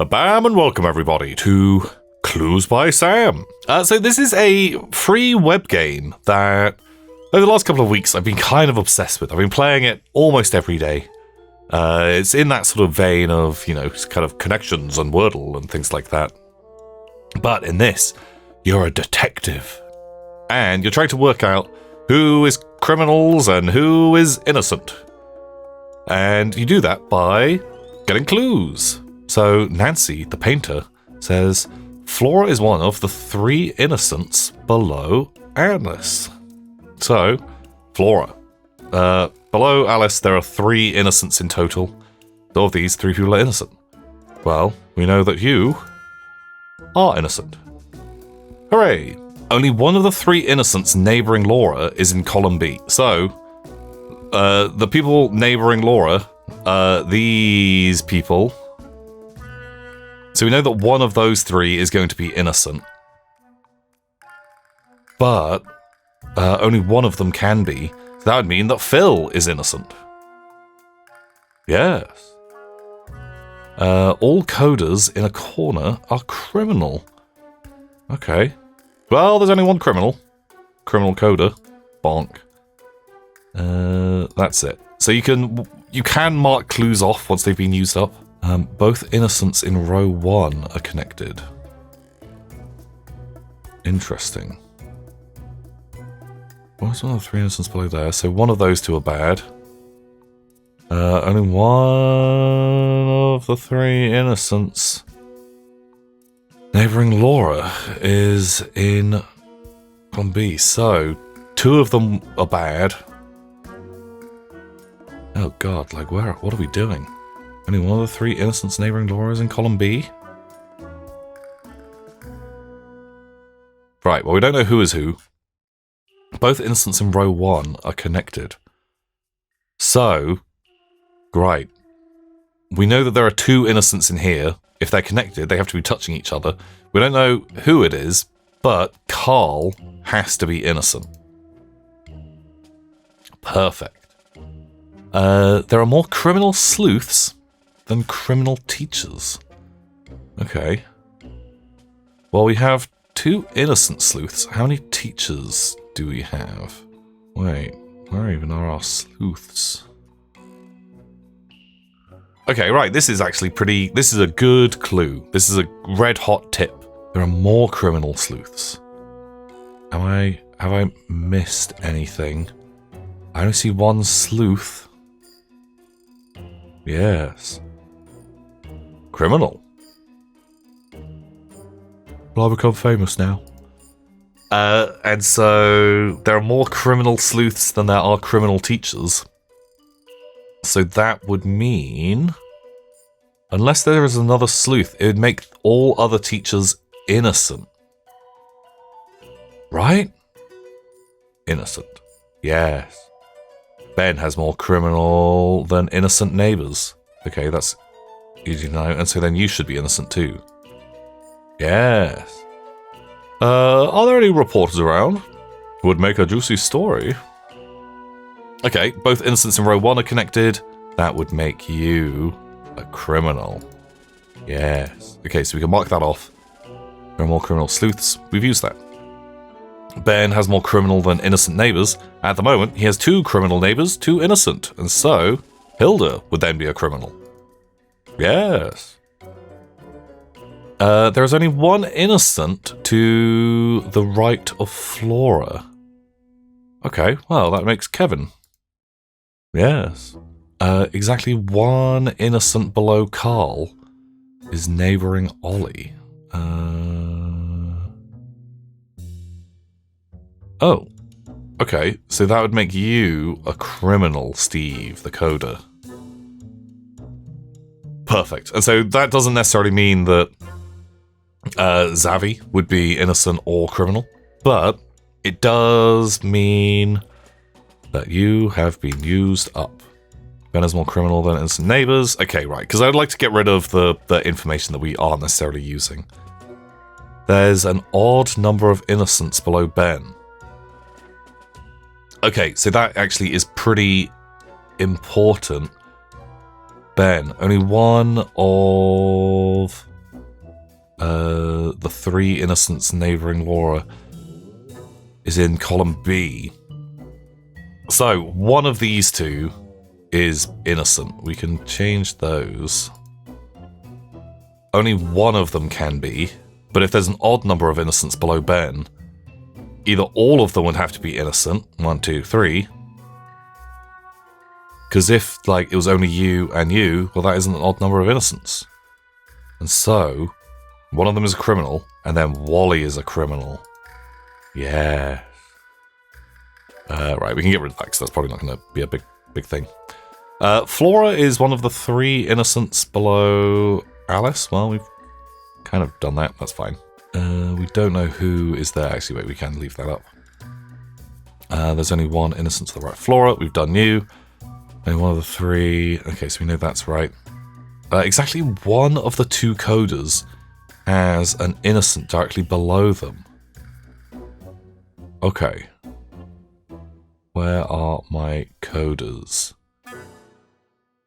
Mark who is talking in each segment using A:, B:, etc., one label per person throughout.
A: Bam and welcome everybody to Clues by Sam. So this is a free web game that over the last couple of weeks I've been kind of obsessed with. I've been playing it almost every day. It's in that sort of vein of, you know, kind of connections and Wordle and things like that. But in this, you're a detective. And you're trying to work out who is criminals and who is innocent. And you do that by getting clues. So Nancy, the painter, says Flora is one of the 3 innocents below Alice. So, Flora. Below Alice, there are 3 innocents in total. Of these, 3 people are innocent. Well, we know that you are innocent. Hooray! Only one of the 3 innocents neighbouring Laura is in column B. So, the people neighbouring Laura, these people. So we know that one of those 3 is going to be innocent. But only one of them can be. So that would mean that Phil is innocent. Yes. All coders in a corner are criminal. Okay. Well, there's only one criminal. Criminal coder. Bonk. That's it. So you can mark clues off once they've been used up. Both innocents in row 1 are connected. Interesting. What's one of the 3 innocents below there? So one of those 2 are bad. Only one of the 3 innocents neighbouring Laura is in column B. So 2 of them are bad. Oh god, like what are we doing? Only one of the 3 innocents neighbouring Laura is in column B? Right, well we don't know who is who. Both innocents in row 1 are connected. So, right. We know that there are 2 innocents in here. If they're connected, they have to be touching each other. We don't know who it is, but Carl has to be innocent. Perfect. There are more criminal sleuths than criminal teachers. Okay. Well, we have 2 innocent sleuths. How many teachers do we have? Wait, where even are our sleuths? Okay, right, this is actually this is a good clue. This is a red hot tip. There are more criminal sleuths. Have I missed anything? I only see 1 sleuth. Yes. Criminal. Well, I've become famous now. And so there are more criminal sleuths than there are criminal teachers. So that would mean, unless there is another sleuth, it would make all other teachers innocent. Right? Innocent. Yes. Ben has more criminal than innocent neighbours. Okay, that's easy to know. And so then you should be innocent too. Yes. Are there any reporters around? Would make a juicy story. Okay, both innocents in row 1 are connected. That would make you a criminal. Yes. Okay, so we can mark that off. There are more criminal sleuths. We've used that. Ben has more criminal than innocent neighbours. At the moment, he has 2 criminal neighbours, 2 innocent. And so, Hilda would then be a criminal. Yes. There is only 1 innocent to the right of Flora. Okay, well, that makes Kevin. Yes. Exactly 1 innocent below Carl is neighbouring Ollie. Oh. Okay, so that would make you a criminal, Steve, the coder. Perfect. And so that doesn't necessarily mean that Zavi would be innocent or criminal, but it does mean that you have been used up. Ben is more criminal than innocent neighbours. Okay, right, because I'd like to get rid of the information that we aren't necessarily using. There's an odd number of innocents below Ben. Okay, so that actually is pretty important. Ben, only one of three innocents neighbouring Laura is in column B. So, one of these two is innocent. We can change those. Only one of them can be, but if there's an odd number of innocents below Ben, either all of them would have to be innocent, 1, 2, 3, because if, like, it was only you and you, well, that isn't an odd number of innocents. And so, one of them is a criminal, and then Wally is a criminal. Yeah. Right, we can get rid of that, because that's probably not going to be a big thing. Flora is one of the three innocents below Alice. Well, we've kind of done that. That's fine. We don't know who is there. Actually, wait, we can leave that up. There's only one innocent to the right. Flora, we've done you. Only one of the three. Okay, so we know that's right. Exactly one of the two coders has an innocent directly below them. Okay. Where are my coders?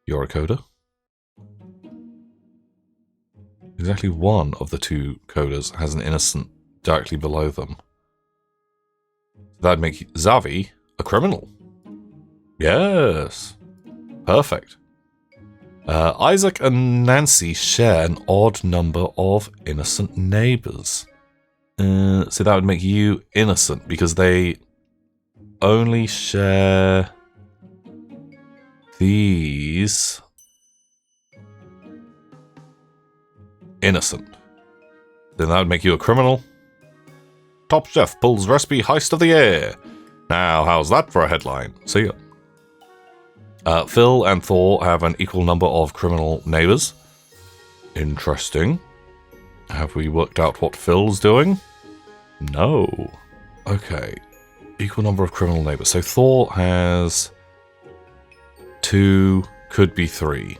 A: You're a coder? Exactly one of the two coders has an innocent directly below them. That'd make Zavi a criminal. Yes. Perfect. Isaac and Nancy share an odd number of innocent neighbours. So that would make you innocent because they only share these. Innocent. Then that would make you a criminal. Top Chef pulls recipe heist of the year. Now, how's that for a headline? See ya. Phil and Thor have an equal number of criminal neighbours. Interesting. Have we worked out what Phil's doing? No. Okay. Equal number of criminal neighbours. So Thor has 2, could be 3.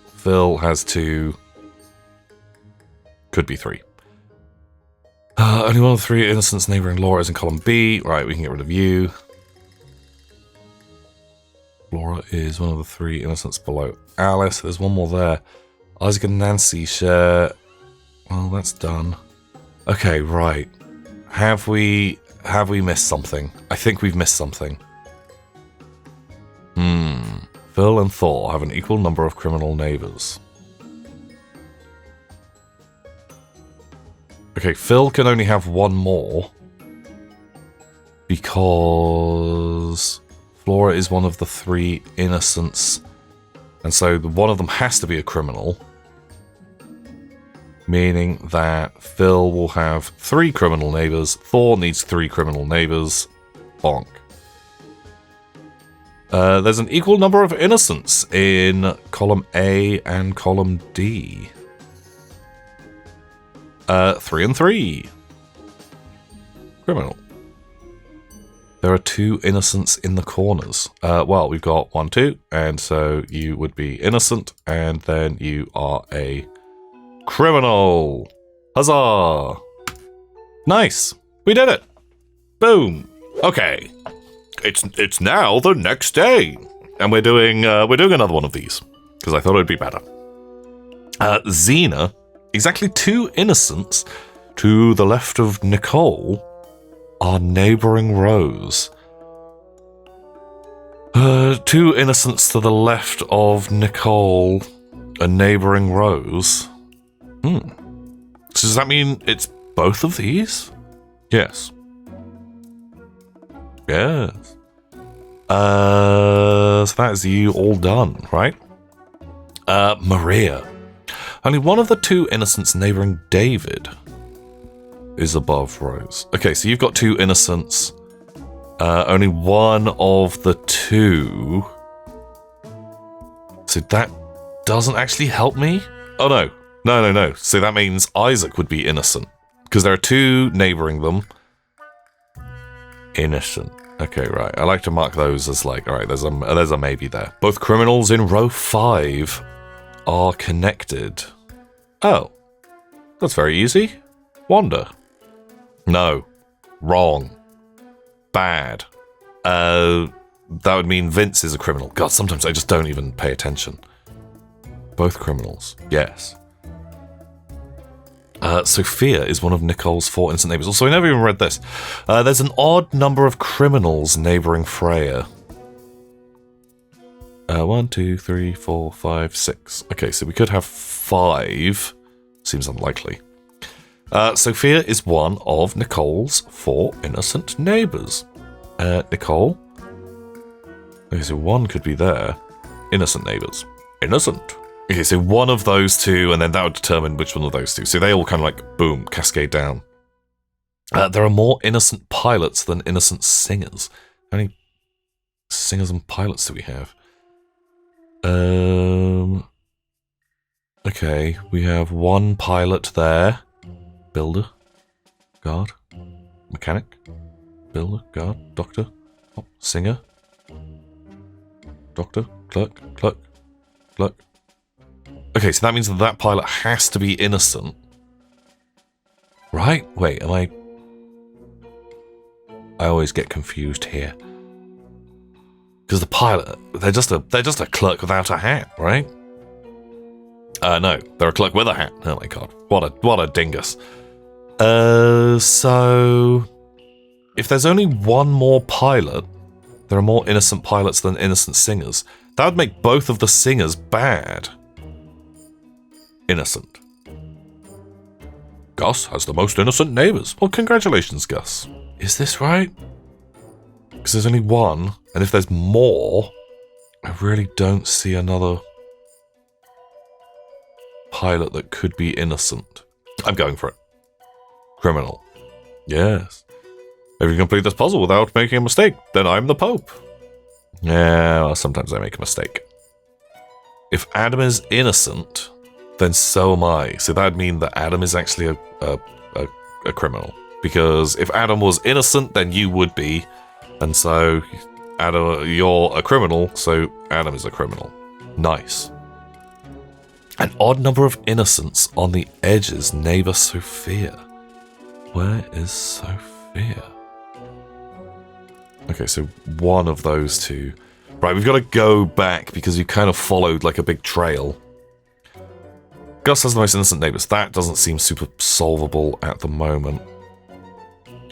A: Phil has 2, could be 3. Only one of the 3 innocents neighbouring Laura is in column B. Right, we can get rid of you. Laura is one of the 3 innocents below Alice. There's one more there. Isaac and Nancy share... Well, that's done. Okay, right. Have we missed something? I think we've missed something. Phil and Thor have an equal number of criminal neighbours. Okay, Phil can only have one more because Flora is one of the 3 innocents, and so one of them has to be a criminal, meaning that Phil will have 3 criminal neighbours, Thor needs 3 criminal neighbours, bonk. There's an equal number of innocents in column A and column D. 3 and 3. Criminal. There are 2 innocents in the corners. Well, we've got 1, 2, and so you would be innocent, and then you are a criminal. Huzzah! Nice. We did it. Boom. Okay. It's now the next day, and we're doing another one of these because I thought it'd be better. Xena. Exactly 2 innocents to the left of Nicole are neighbouring rows. 2 innocents to the left of Nicole are neighbouring rows. So does that mean it's both of these? Yes. Yes. So that is you all done, right? Maria. Only one of the 2 innocents neighbouring David is above Rose. Okay, so you've got 2 innocents. Only one of the 2. So that doesn't actually help me? Oh, no. No. So that means Isaac would be innocent. Because there are 2 neighbouring them. Innocent. Okay, right. I like to mark those as like, alright, there's a maybe there. Both criminals in row 5 are connected. Oh. That's very easy. Wanda. No. Wrong. Bad. That would mean Vince is a criminal. God, sometimes I just don't even pay attention. Both criminals. Yes. Sophia is one of Nicole's 4 innocent neighbours. Also, I never even read this. There's an odd number of criminals neighbouring Freya. 1, 2, 3, 4, 5, 6. Okay, so we could have 5. Seems unlikely. Sophia is one of Nicole's 4 innocent neighbours. Nicole? Okay, so 1 could be there. Innocent neighbours. Innocent. Okay, so one of those 2, and then that would determine which one of those 2. So they all kind of like, boom, cascade down. There are more innocent pilots than innocent singers. How many singers and pilots do we have? Okay, we have 1 pilot there. Builder. Guard. Mechanic. Builder. Guard. Doctor. Oh, singer. Doctor. Clerk. Clerk. Clerk. Okay, so that means that that pilot has to be innocent. Right? Wait, am I always get confused here. Because the pilot, they're just a clerk without a hat, right? No, they're a clerk with a hat. Oh my god, what a dingus. So if there's only 1 more pilot, there are more innocent pilots than innocent singers. That would make both of the singers bad. Innocent. Gus has the most innocent neighbours. Well, congratulations, Gus. Is this right? Because there's only 1, and if there's more, I really don't see another pilot that could be innocent. I'm going for it. Criminal. Yes. If you complete this puzzle without making a mistake, then I'm the Pope. Yeah, well, sometimes I make a mistake. If Adam is innocent, then so am I. So that'd mean that Adam is actually a criminal. Because if Adam was innocent, then you would be. And so, Adam, you're a criminal, so Adam is a criminal. Nice. An odd number of innocents on the edges neighbour Sophia. Where is Sophia? Okay, so one of those 2. Right, we've got to go back because you kind of followed like a big trail. Gus has the most innocent neighbours. That doesn't seem super solvable at the moment.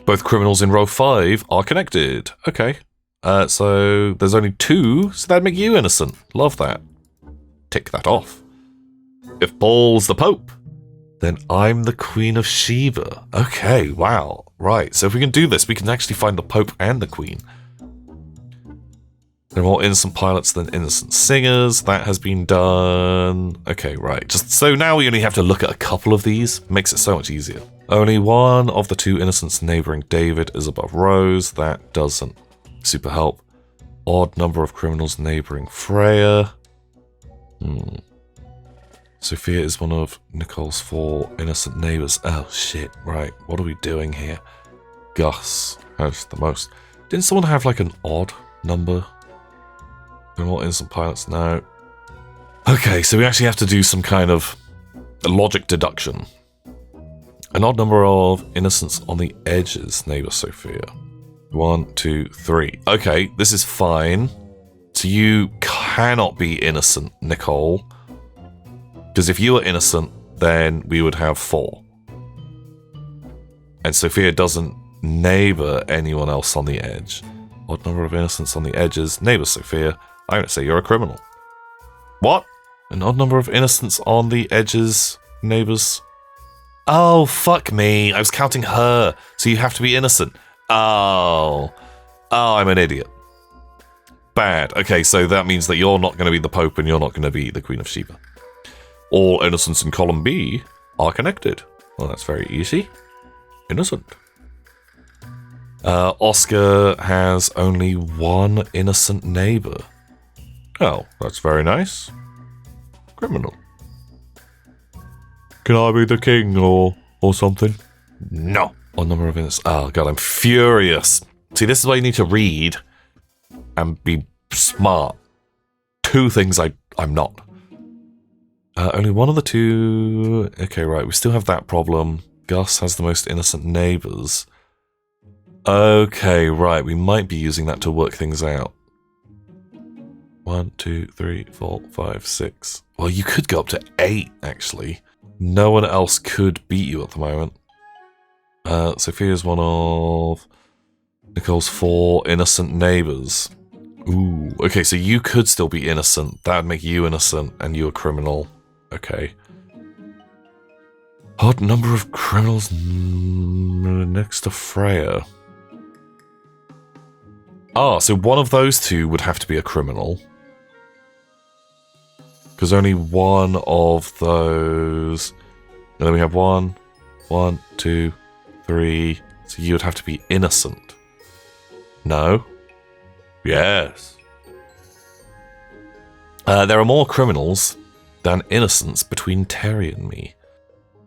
A: Both criminals in row 5 are connected. Okay. So there's only 2, so that'd make you innocent. Love that. Tick that off. If Paul's the Pope, then I'm the Queen of Sheba. Okay, wow. Right, so if we can do this, we can actually find the Pope and the Queen. There are more innocent pilots than innocent singers. That has been done. Okay, right. Just so now we only have to look at a couple of these. Makes it so much easier. Only 1 of the 2 innocents neighbouring David is above Rose. That doesn't super help. Odd number of criminals neighbouring Freya. Sophia is one of Nicole's 4 innocent neighbours. Oh shit, right. What are we doing here? Gus has the most. Didn't someone have like an odd number? There are more innocent pilots now. Okay, so we actually have to do some kind of logic deduction. An odd number of innocents on the edges neighbour Sophia. 1, 2, 3. Okay, this is fine. So you cannot be innocent, Nicole. Because if you were innocent, then we would have 4. And Sophia doesn't neighbour anyone else on the edge. Odd number of innocents on the edges neighbour Sophia. I'm going to say you're a criminal. What? An odd number of innocents on the edges neighbours. Oh, fuck me. I was counting her. So you have to be innocent. Oh, I'm an idiot. Bad. Okay, so that means that you're not going to be the Pope and you're not going to be the Queen of Sheba. All innocents in column B are connected. Well, that's very easy. Innocent. Oscar has only 1 innocent neighbour. Oh, that's very nice. Criminal. Can I be the king or something? No. What number of innocents? Oh god, I'm furious. See, this is why you need to read and be smart. 2 things I'm not. Only 1 of the 2... Okay, right, we still have that problem. Gus has the most innocent neighbours. Okay, right, we might be using that to work things out. 1, 2, 3, 4, 5, 6. Well, you could go up to 8, actually. No one else could beat you at the moment. Sophia's one of Nicole's 4 innocent neighbours. Ooh, okay, so you could still be innocent. That would make you innocent and you a criminal. Okay. Odd number of criminals next to Freya. Ah, so one of those two would have to be a criminal. Because only one of those... And then we have 1, 2, 3... So you would have to be innocent. No? Yes. There are more criminals than innocents between Terry and me.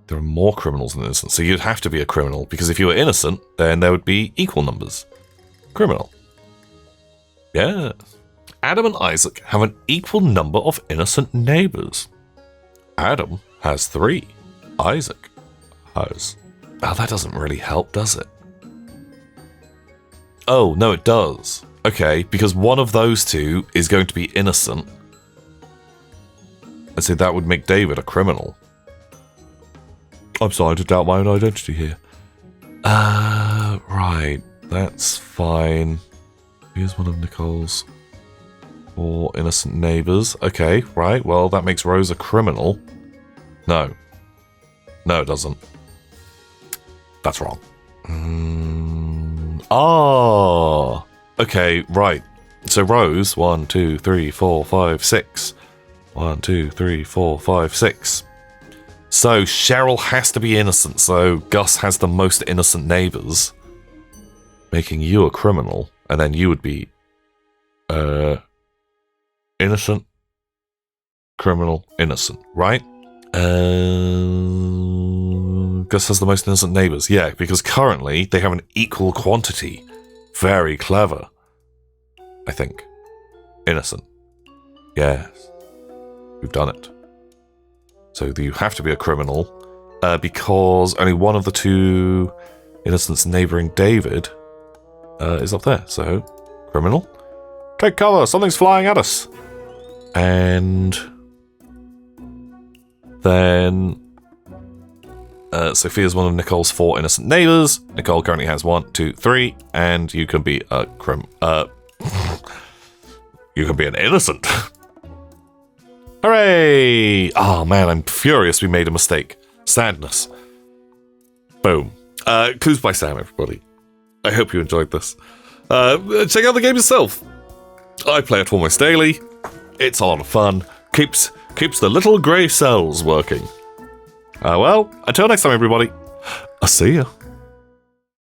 A: There are more criminals than innocents, so you'd have to be a criminal, because if you were innocent, then there would be equal numbers. Criminal. Yes. Adam and Isaac have an equal number of innocent neighbours. Adam has 3. Isaac has... Oh, that doesn't really help, does it? Oh, no, it does. Okay, because one of those two is going to be innocent. And so that would make David a criminal. I'm starting to doubt my own identity here. Right. That's fine. Here's one of Nicole's 4 innocent neighbours. Okay, right. Well, that makes Rose a criminal. No. No, it doesn't. That's wrong. Okay, right. So Rose, 1, 2, 3, 4, 5, 6. 1, 2, 3, 4, 5, 6. So Cheryl has to be innocent, so Gus has the most innocent neighbours, making you a criminal, and then you would be innocent, criminal, innocent, right? Gus has the most innocent neighbours, yeah, because currently they have an equal quantity. Very clever, I think. Innocent. Yes. We've done it. So you have to be a criminal, because only one of the 2 innocents neighbouring David is up there. So, criminal. Take cover, something's flying at us. And then Sophia's one of Nicole's 4 innocent neighbours. Nicole currently has 1, 2, 3, and you can be a you can be an innocent. Hooray! Oh man, I'm furious we made a mistake. Sadness. Boom. Clues by Sam, everybody. I hope you enjoyed this. Check out the game yourself. I play it almost daily. It's a lot of fun. Keeps the little grey cells working. Well, until next time, everybody. I'll see ya.